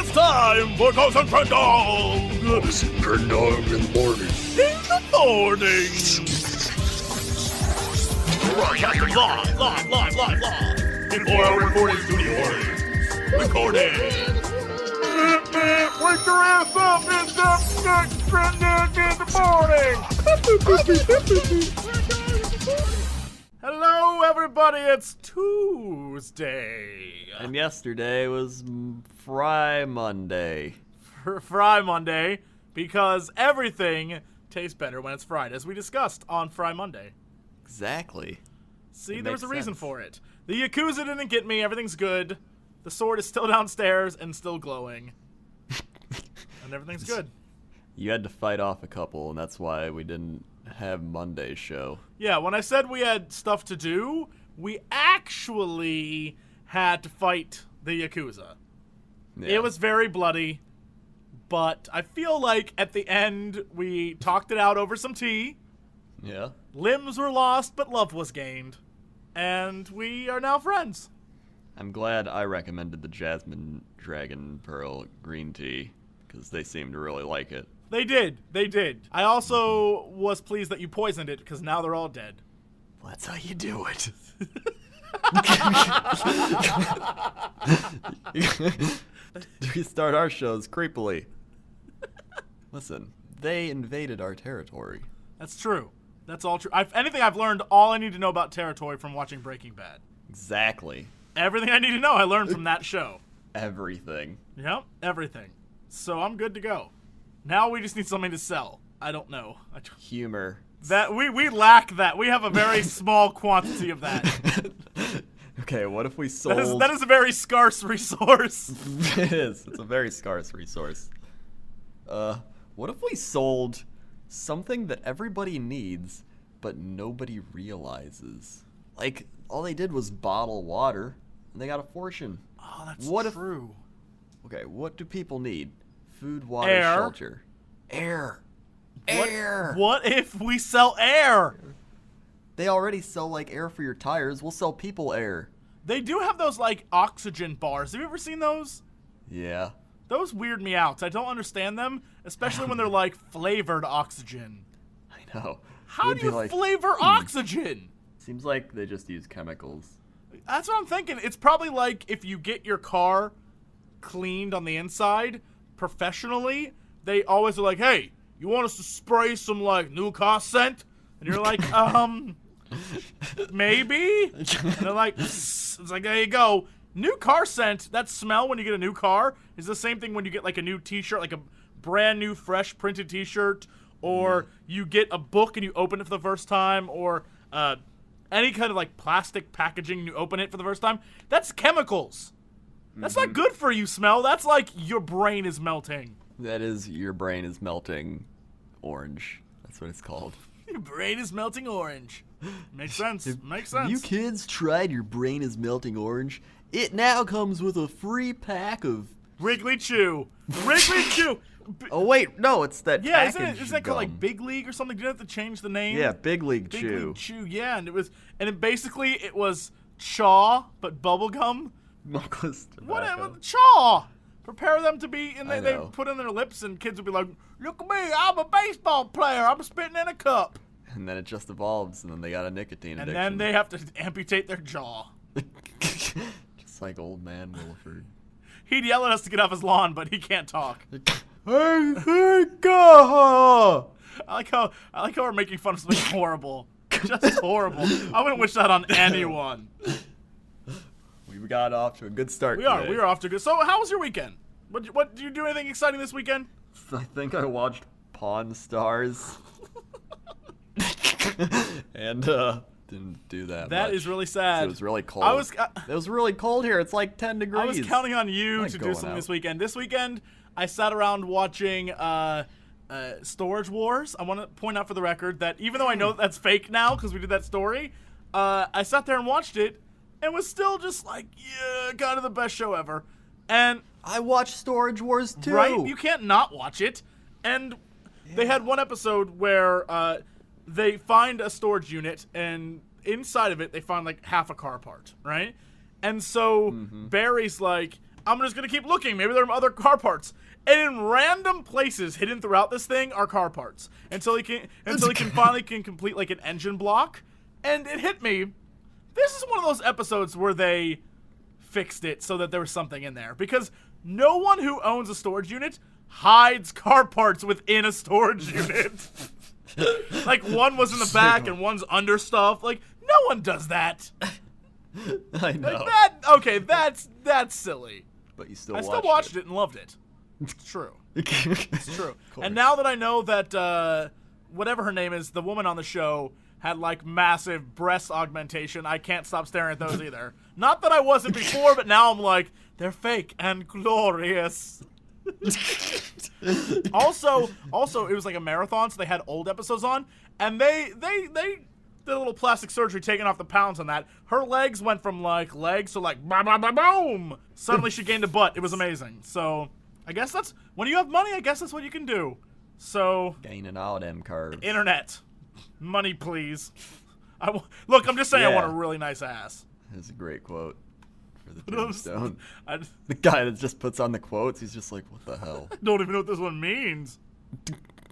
It's time for Cousin Crendor! Crendor in the morning. In the morning! Broadcasting live! In 4-hour recording studio audience. Recording! Wake your ass up! It's up next Crendor in the morning! Hello, everybody! It's Tuesday. And yesterday was Fry Monday. Fry Monday, because everything tastes better when it's fried, as we discussed on Fry Monday. Exactly. See, there was a reason for it. The Yakuza didn't get me, everything's good. The sword is still downstairs and still glowing. And everything's good. You had to fight off a couple, and that's why we didn't have Monday's show. Yeah, when I said we had stuff to do, we actually had to fight the Yakuza. Yeah. It was very bloody, but I feel like at the end we talked it out over some tea. Yeah. Limbs were lost, but love was gained. And we are now friends. I'm glad I recommended the Jasmine Dragon Pearl green tea, because they seem to really like it. They did. I also was pleased that you poisoned it, because now they're all dead. Well, that's how you do it. We start our shows creepily. Listen, they invaded our territory. That's true. That's all true. Anything I've learned, all I need to know about territory from watching Breaking Bad. Exactly. Everything I need to know, I learned from that show. Everything. Yep, everything. So I'm good to go. Now we just need something to sell. I don't know. Humor. That we lack that. We have a very small quantity of that. Okay, what if we sold... That is a very scarce resource. It is. It's a very scarce resource. What if we sold something that everybody needs, but nobody realizes? Like, all they did was bottle water, and they got a fortune. Oh, that's true. Okay, what do people need? Food, water, Air. shelter. Air. Air. What if we sell air? They already sell, like, air for your tires. We'll sell people air. They do have those, like, oxygen bars. Have you ever seen those? Yeah. Those weird me out. I don't understand them, especially when they're, like, flavored oxygen. I know. How do you flavor oxygen? Seems like they just use chemicals. That's what I'm thinking. It's probably like if you get your car cleaned on the inside professionally, they always are like, hey, you want us to spray some, like, new car scent? And you're like, maybe? And they're like, it's like, there you go. New car scent, that smell when you get a new car, is the same thing when you get, like, a new t-shirt, like a brand new, fresh printed t-shirt, or you get a book and you open it for the first time, or any kind of, like, plastic packaging and you open it for the first time. That's chemicals. That's not good for you, smell. That's like your brain is melting. That is, your brain is melting orange. That's what it's called. Your brain is melting orange. Makes sense. Makes sense. You kids tried Your Brain is Melting Orange? It now comes with a free pack of... Wrigley Chew. Wrigley Chew. Oh, wait. No, it's that Yeah, package isn't that called, like, gum. Big League or something? Did you have to change the name? Yeah, Big League Big Chew. League Chew, yeah. And it was chaw, but bubblegum. Knuckles Whatever, tobacco. chaw. Prepare them to be, and I they know. put in their lips, and kids would be like, look at me, I'm a baseball player. I'm spitting in a cup. And then it just evolves, and then they got a nicotine And addiction. then they have to amputate their jaw. Just like old man Wilford. He'd yell at us to get off his lawn, but he can't talk. Hey, go! I like how we're making fun of something horrible. Just horrible. I wouldn't wish that on anyone. We got off to a good start We today. are off to good. So, how was your weekend? What did you do anything exciting this weekend? I think I watched Pawn Stars. And didn't do that That much. is really sad. It was really cold. It was really cold here. It's like 10 degrees. I was counting on you Like to do going something out. this weekend. This weekend, I sat around watching Storage Wars. I want to point out for the record that even though I know that's fake now because we did that story, I sat there and watched it and was still just like, yeah, kind of the best show ever. And I watched Storage Wars too. right, you can't not watch it. And they had one episode where they find a storage unit, and inside of it, they find like half a car part, right? And so Barry's like, I'm just gonna keep looking. Maybe there are other car parts. And in random places hidden throughout this thing are car parts. Until he can finally complete like an engine block. And it hit me. This is one of those episodes where they fixed it so that there was something in there. Because no one who owns a storage unit hides car parts within a storage unit. Like one was in the back and one's under stuff. Like no one does that. I know. Like that. Okay, that's silly. But you still I watched still watched it and loved it. It's true. It's true. And now that I know that whatever her name is, the woman on the show had like massive breast augmentation, I can't stop staring at those either. Not that I wasn't before, but now I'm like, they're fake and glorious. Also, it was like a marathon, so they had old episodes on, and they did a little plastic surgery taking off the pounds on that. Her legs went from like legs to like boom. Suddenly she gained a butt. It was amazing. So I guess that's when you have money. I guess that's what you can do. So Gaining all them curves. internet, money please. Look, I'm just saying I want a Yeah. really nice ass. That's a great quote for the tombstone. I The guy that just puts on the quotes, he's just like, what the hell? don't even know what this one means.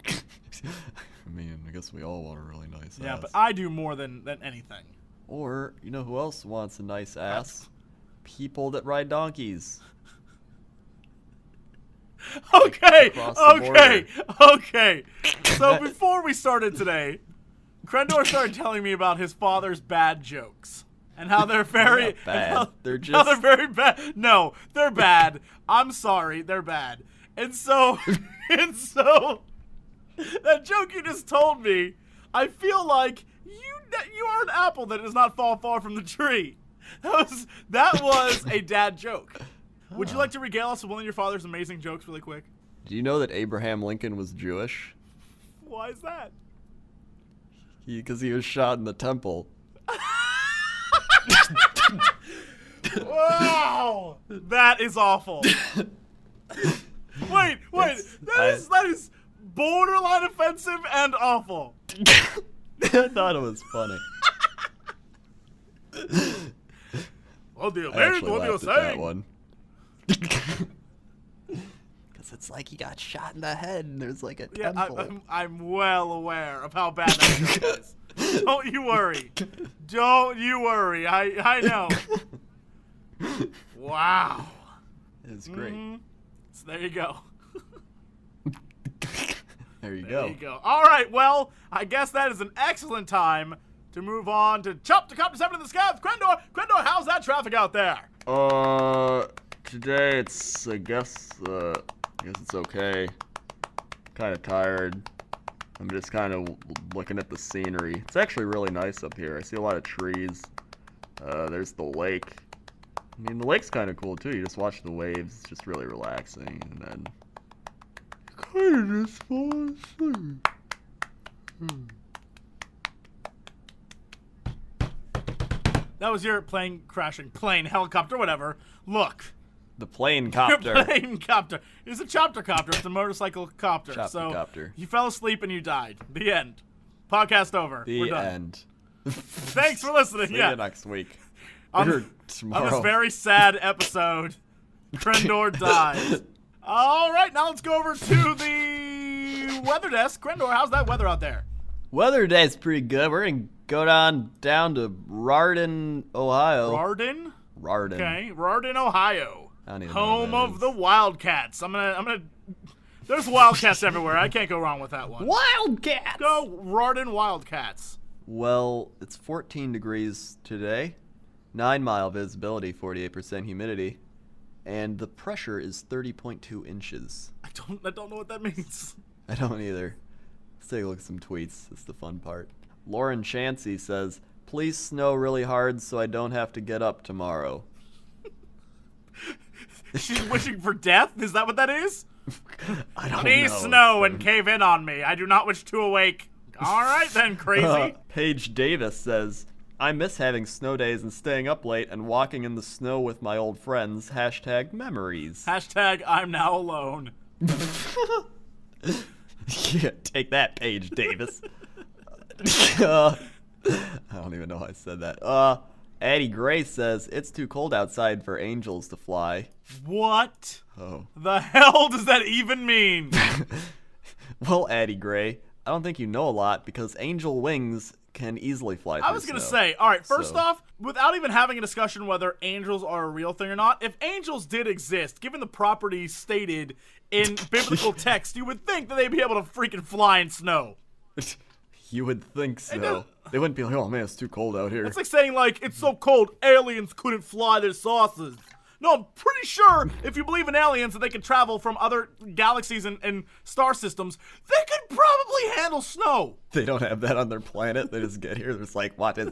I mean, I guess we all want a really nice Yeah, ass. but I do more than anything. Or, you know who else wants a nice ass? People that ride donkeys. Okay, across the okay. So before we started today, Crendor started telling me about his father's bad jokes and how they're very not bad. and how- They're how just- they're very bad. No, they're bad. I'm sorry, they're bad. And so that joke you just told me, I feel like you are an apple that does not fall far from the tree. That was a dad joke. Would you like to regale us with one of your father's amazing jokes really quick? Do you know that Abraham Lincoln was Jewish? Why is that? Because he was shot in the temple. Wow! That is awful. Wait, that is borderline offensive and awful. I thought it was funny. What do you I actually what are you laughed at that saying? one. Because it's like he got shot in the head and there's like a Yeah, temple. I'm well aware of how bad that joke is. Don't you worry. Don't you worry. I know. Wow. It's great. So there you go. There you There go. you go. All right, well, I guess that is an excellent time to move on to Chapter 7 in the Scabs. Crendor, how's that traffic out there? Today it's, I guess it's okay. Kind of tired. I'm just kind of looking at the scenery. It's actually really nice up here. I see a lot of trees. There's the lake. I mean, the lake's kind of cool too. You just watch the waves. It's just really relaxing, and then kind of just fall asleep. That was your plane crashing. Plane, helicopter, whatever. Look. The plane Your copter. plane copter. It's a chopter copter. It's a motorcycle copter. Chopter So copter. you fell asleep and you died. The end. Podcast over. We're The done. end. Thanks for listening. See Yeah. you next week. On- Or tomorrow. On this very sad episode, Crendor dies. All right, now let's go over to the weather desk. Crendor, how's that weather out there? Weather today's pretty good. We're gonna go down to Rardon, Ohio. Rardon? Rardon. Okay, Rardon, Ohio. I don't even know Home what that of is. the Wildcats. I'm gonna. There's Wildcats everywhere. I can't go wrong with that one. Wildcats. Go Rardon Wildcats. Well, it's 14 degrees today, 9-mile visibility, 48% humidity, and the pressure is 30.2 inches. I don't know what that means. I don't either. Let's take a look at some tweets. It's the fun part. Lauren Chansey says, "Please snow really hard so I don't have to get up tomorrow." She's wishing for death? Is that what that is? I don't Please know. snow and cave in on me. I do not wish to awake. All right then, crazy. Paige Davis says, "I miss having snow days and staying up late and walking in the snow with my old friends. # memories." Hashtag I'm now alone. Yeah, take that, Paige Davis. I don't even know how I said that. Addie Gray says it's too cold outside for angels to fly. What Oh. the hell does that even mean? Well, Addie Gray, I don't think you know a lot because angel wings can easily fly through I was going to snow. say, all right, first So- off, without even having a discussion whether angels are a real thing or not, if angels did exist, given the properties stated in biblical text, you would think that they'd be able to freaking fly in snow. You would think so. They wouldn't be like, oh man, it's too cold out here. It's like saying, like, it's so cold, aliens couldn't fly their saucers. No, I'm pretty sure if you believe in aliens that they can travel from other galaxies and star systems, they could probably handle snow. They don't have that on their planet. They just get here. They're just like, what is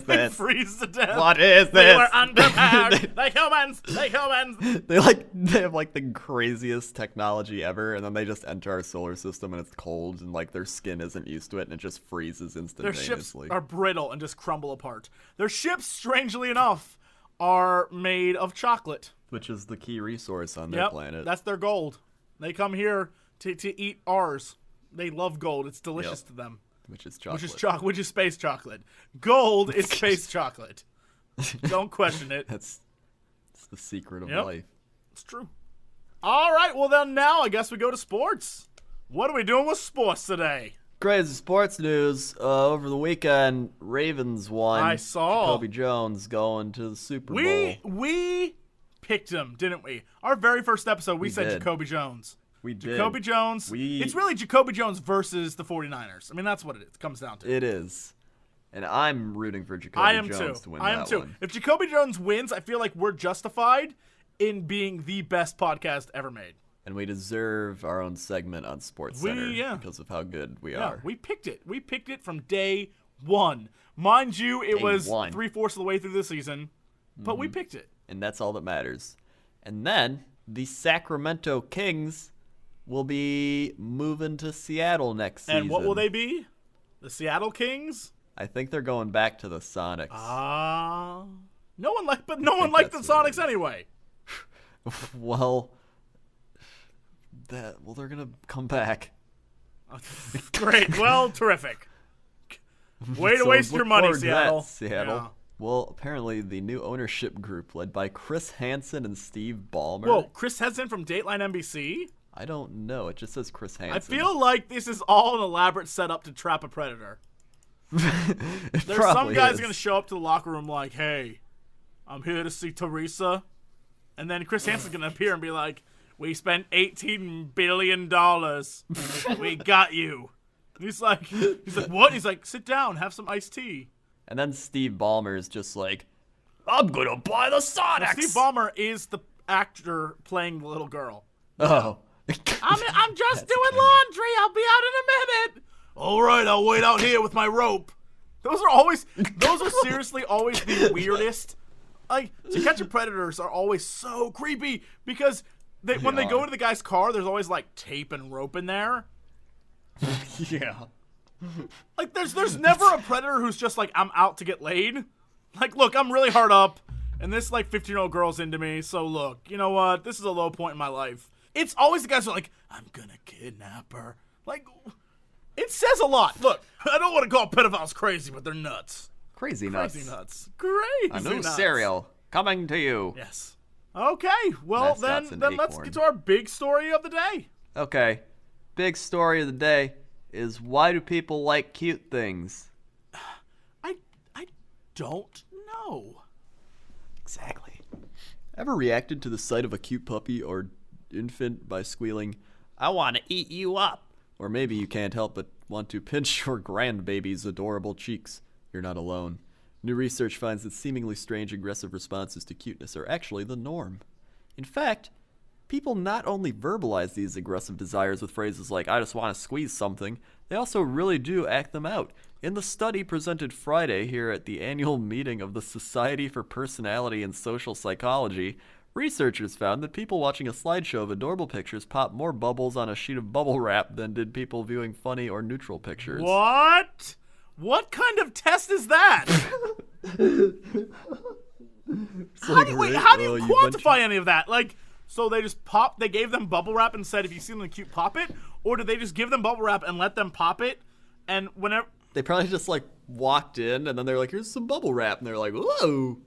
They this? freeze to death. What is They this? were unprepared. They humans. They have like the craziest technology ever, and then they just enter our solar system and it's cold, and like their skin isn't used to it, and it just freezes Their instantaneously. ships are brittle and just crumble apart. Their ships, strangely enough, are made of chocolate. Which is the key resource on their Yep, planet. that's their gold. They come here to eat ours. They love gold. It's delicious Yep. to them. Which is chocolate. Which is space chocolate. Gold is space chocolate. Don't question it. It's the secret of Yep. life. It's true. All right, well then now I guess we go to sports. What are we doing with sports today? Crazy sports news. Over the weekend, Ravens won. I saw. Jacoby Jones going to the Super Bowl. We picked him, didn't we? Our very first episode, we said did. Jacoby Jones. We did. Jacoby Jones. It's really Jacoby Jones versus the 49ers. I mean, that's what it comes down to. It is. And I'm rooting for Jacoby I am Jones too. to win I am that too. one. If Jacoby Jones wins, I feel like we're justified in being the best podcast ever made. And we deserve our own segment on Sports Center because of how good we Yeah, are. we picked it. We picked it from day one. Mind you, it Day was one. 3/4 of the way through the season, but we picked it. And that's all that matters. And then the Sacramento Kings will be moving to Seattle next season. And what will they be? The Seattle Kings? I think they're going back to the Sonics. No one liked the that's what it Sonics anyway. Well, they're gonna come back. Great. Well, terrific. Way to So waste look your money, forward to that, Seattle. Seattle. Yeah. Well, apparently the new ownership group led by Chris Hansen and Steve Ballmer. Whoa, Chris Henson from Dateline NBC? I don't know. It just says Chris Hansen. I feel like this is all an elaborate setup to trap a predator. There's some guy's going to show up to the locker room like, hey, I'm here to see Teresa. And then Chris Hansen's going to appear and be like, we spent $18 billion. We got you. And he's like, what? He's like, sit down, have some iced tea. And then Steve Ballmer is just like, I'm gonna buy the Sonics. Now, Steve Ballmer is the actor playing the little girl. Oh. I'm just doing laundry. I'll be out in a minute. All right, I'll wait out here with my rope. Those are seriously always the weirdest. Like, To Catch a Predators are always so creepy because when they go into the guy's car, there's always like tape and rope in there. Yeah. Like, there's never a predator who's just like, I'm out to get laid. Like, look, I'm really hard up, and this like 15-year-old girl's into me. So look, you know what? This is a low point in my life. It's always the guys who are like, I'm gonna kidnap her. Like, it says a lot. Look, I don't want to call pedophiles crazy, but they're nuts. Crazy nuts. Crazy nuts. Crazy A new nuts. cereal coming to you. Yes. Okay. Well, Mascot's then an let's acorn. get to our big story of the day. Okay. Big story of the day is why do people like cute things? I don't know. Exactly. Ever reacted to the sight of a cute puppy or infant by squealing, I want to eat you up? Or maybe you can't help but want to pinch your grandbaby's adorable cheeks. You're not alone. New research finds that seemingly strange aggressive responses to cuteness are actually the norm. In fact, people not only verbalize these aggressive desires with phrases like, I just want to squeeze something, they also really do act them out. In the study presented Friday here at the annual meeting of the Society for Personality and Social Psychology, researchers found that people watching a slideshow of adorable pictures popped more bubbles on a sheet of bubble wrap than did people viewing funny or neutral pictures. What? What kind of test is that? How do you quantify any of that? Like, so they just they gave them bubble wrap and said, if you see something cute, pop it? Or did they just give them bubble wrap and let them pop it? And whenever, They probably just like walked in and then they're like, here's some bubble wrap. And they're like, whoa.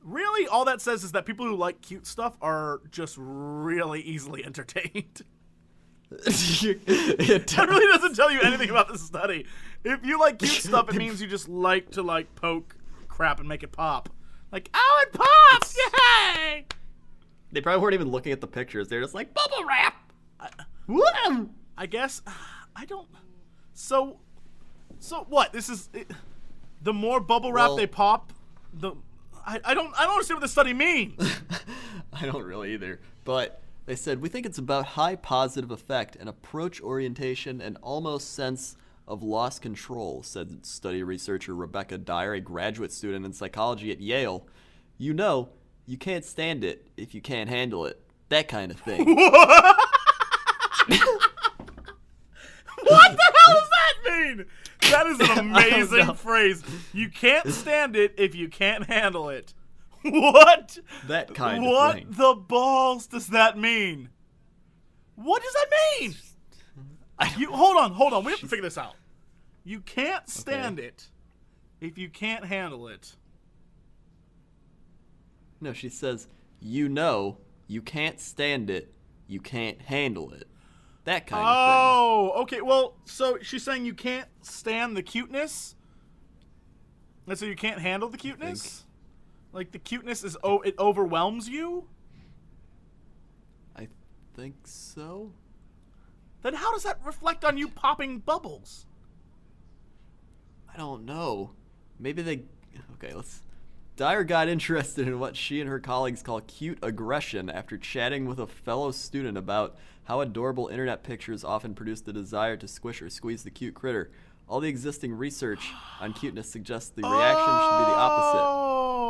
Really, all that says is that people who like cute stuff are just really easily entertained. It really doesn't tell you anything about this study. If you like cute stuff, it means you just like to like poke crap and make it pop. Like, oh, it pops! Yay! They probably weren't even looking at the pictures. They're just like, bubble wrap! I guess, I don't... So what? This is... the more bubble wrap they pop, the... I don't understand what this study means. I don't really either. But they said, we think it's about high positive effect and approach orientation and almost sense of lost control, said study researcher Rebecca Dyer, a graduate student in psychology at Yale. You know, you can't stand it if you can't handle it. That kind of thing. What the hell does that mean? That is an amazing phrase. You can't stand it if you can't handle it. What? That kind of thing. What the balls does that mean? What does that mean? Hold on. We have to figure this out. You can't stand it if you can't handle it. No, she says, you know, you can't stand it, you can't handle it. That kind of thing. Oh, okay. Well, so she's saying you can't stand the cuteness? And so you can't handle the cuteness? Like the cuteness is, it overwhelms you? I think so. Then how does that reflect on you popping bubbles? I don't know. Maybe Dyer got interested in what she and her colleagues call cute aggression after chatting with a fellow student about how adorable internet pictures often produce the desire to squish or squeeze the cute critter. All the existing research on cuteness suggests the reaction should be the opposite.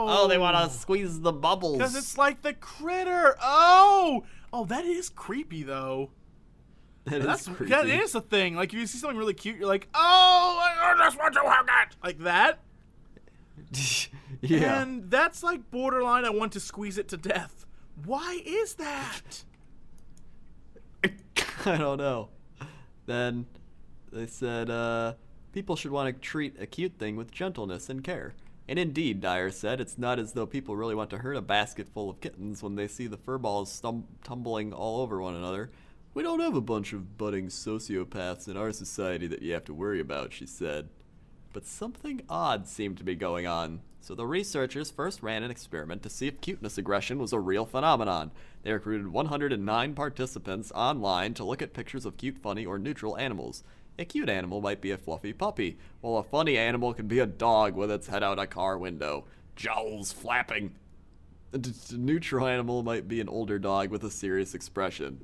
Oh, they want to squeeze the bubbles. Because it's like the critter. Oh, that is creepy, though. That's creepy. That is a thing. Like, if you see something really cute, you're like, oh, I just want to hug it. Like that. Yeah. And that's like borderline, I want to squeeze it to death. Why is that? I don't know. Then they said, people should want to treat a cute thing with gentleness and care. And indeed, Dyer said, it's not as though people really want to hurt a basket full of kittens when they see the fur balls tumbling all over one another. We don't have a bunch of budding sociopaths in our society that you have to worry about, she said. But something odd seemed to be going on. So the researchers first ran an experiment to see if cuteness aggression was a real phenomenon. They recruited 109 participants online to look at pictures of cute, funny, or neutral animals. A cute animal might be a fluffy puppy, while a funny animal can be a dog with its head out a car window, jowls flapping. A neutral animal might be an older dog with a serious expression.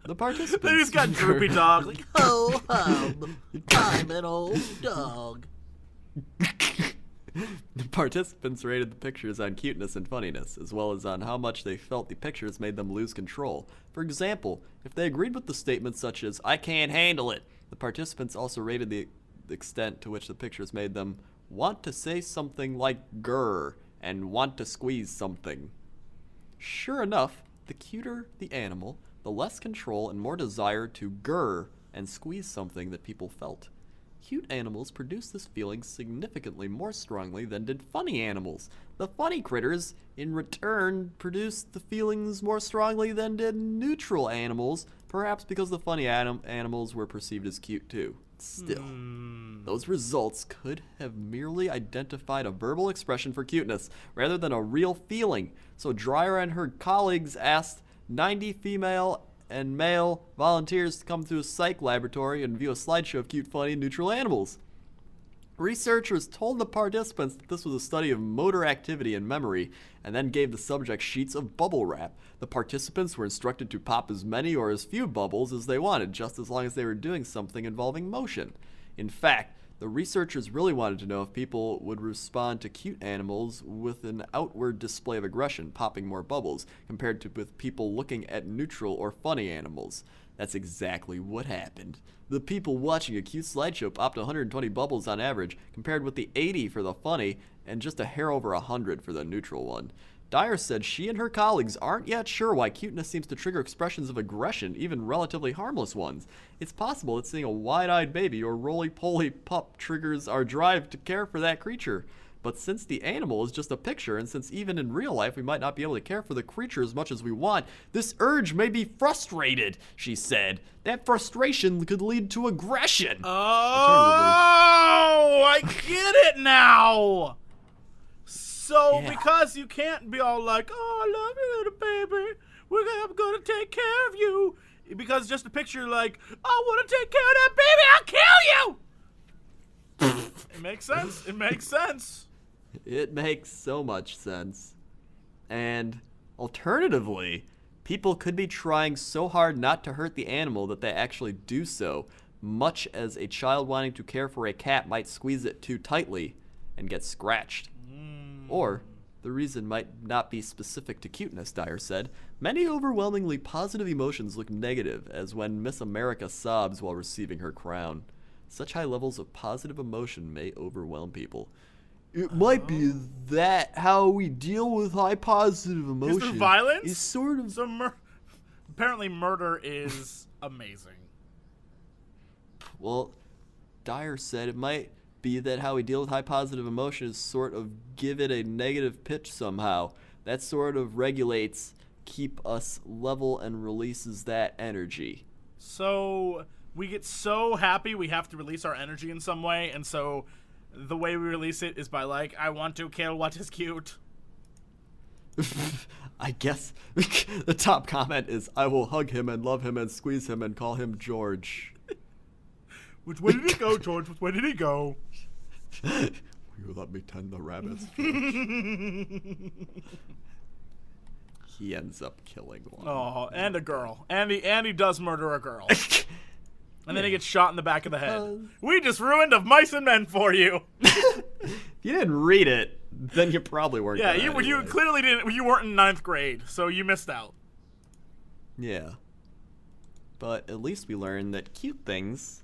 The participants... They just got droopy dogs. Like, Ho hum, I'm an old dog. The participants rated the pictures on cuteness and funniness, as well as on how much they felt the pictures made them lose control. For example, if they agreed with the statements such as, I can't handle it, the participants also rated the extent to which the pictures made them want to say something like grr and want to squeeze something. Sure enough, the cuter the animal, the less control and more desire to grr and squeeze something that people felt. Cute animals produce this feeling significantly more strongly than did funny animals. The funny critters, in return, produced the feelings more strongly than did neutral animals, perhaps because the funny animals were perceived as cute too. Still, those results could have merely identified a verbal expression for cuteness, rather than a real feeling. So Dreyer and her colleagues asked 90 female and male volunteers to come to a psych laboratory and view a slideshow of cute, funny, neutral animals. Researchers told the participants that this was a study of motor activity and memory, and then gave the subject sheets of bubble wrap. The participants were instructed to pop as many or as few bubbles as they wanted, just as long as they were doing something involving motion. In fact, the researchers really wanted to know if people would respond to cute animals with an outward display of aggression, popping more bubbles, compared to with people looking at neutral or funny animals. That's exactly what happened. The people watching a cute slideshow popped 120 bubbles on average, compared with the 80 for the funny, and just a hair over 100 for the neutral one. Dyer said she and her colleagues aren't yet sure why cuteness seems to trigger expressions of aggression, even relatively harmless ones. It's possible that seeing a wide-eyed baby or roly-poly pup triggers our drive to care for that creature. But since the animal is just a picture, and since even in real life we might not be able to care for the creature as much as we want, this urge may be frustrated, she said. That frustration could lead to aggression. Oh, I get it now. So, Yeah. because you can't be all like, oh, I love you, little baby. I'm going to take care of you. Because just a picture like, I want to take care of that baby, I'll kill you. It makes sense. It makes sense. It makes so much sense. And alternatively, people could be trying so hard not to hurt the animal that they actually do so, much as a child wanting to care for a cat might squeeze it too tightly and get scratched. Or, the reason might not be specific to cuteness, Dyer said. Many overwhelmingly positive emotions look negative, as when Miss America sobs while receiving her crown. Such high levels of positive emotion may overwhelm people. It might be that how we deal with high positive emotion Is there violence? is sort of... So apparently murder is amazing. Well, Dyer said it might be that how we deal with high positive emotion is sort of give it a negative pitch somehow. That sort of regulates, keep us level, and releases that energy. So we get so happy we have to release our energy in some way, and so the way we release it is by like, I want to kill what is cute. I guess the top comment is, I will hug him and love him and squeeze him and call him George. Which way did he go, George? Which way did he go? Will you let me tend the rabbits, George? He ends up killing one. Oh, and a girl. And he does murder a girl. And then he gets shot in the back of the head. We just ruined Of Mice and Men for you. If you didn't read it, then you probably weren't. Yeah, gonna you anyway. clearly didn't. You weren't in 9th grade, so you missed out. Yeah. But at least we learned that cute things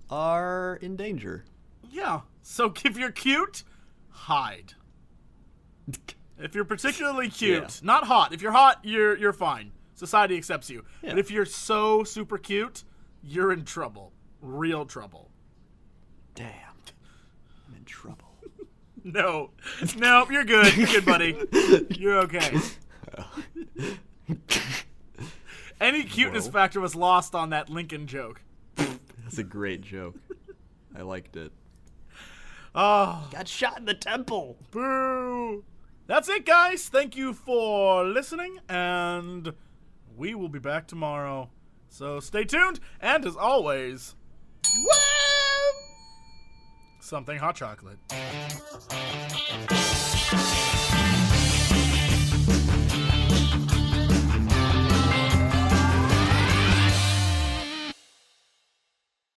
are in danger. Yeah. So if you're cute, hide. If you're particularly cute, Yeah. not hot. If you're hot, you're fine. Society accepts you. Yeah. But if you're so super cute, you're in trouble. Real trouble. Damn. I'm in trouble. No, you're good. You're good, buddy. You're okay. Any cuteness Whoa. factor was lost on that Lincoln joke. That's a great joke. I liked it. Oh, Got shot in the temple. boo. That's it, guys. Thank you for listening, and we will be back tomorrow. So stay tuned, and as always, something hot chocolate.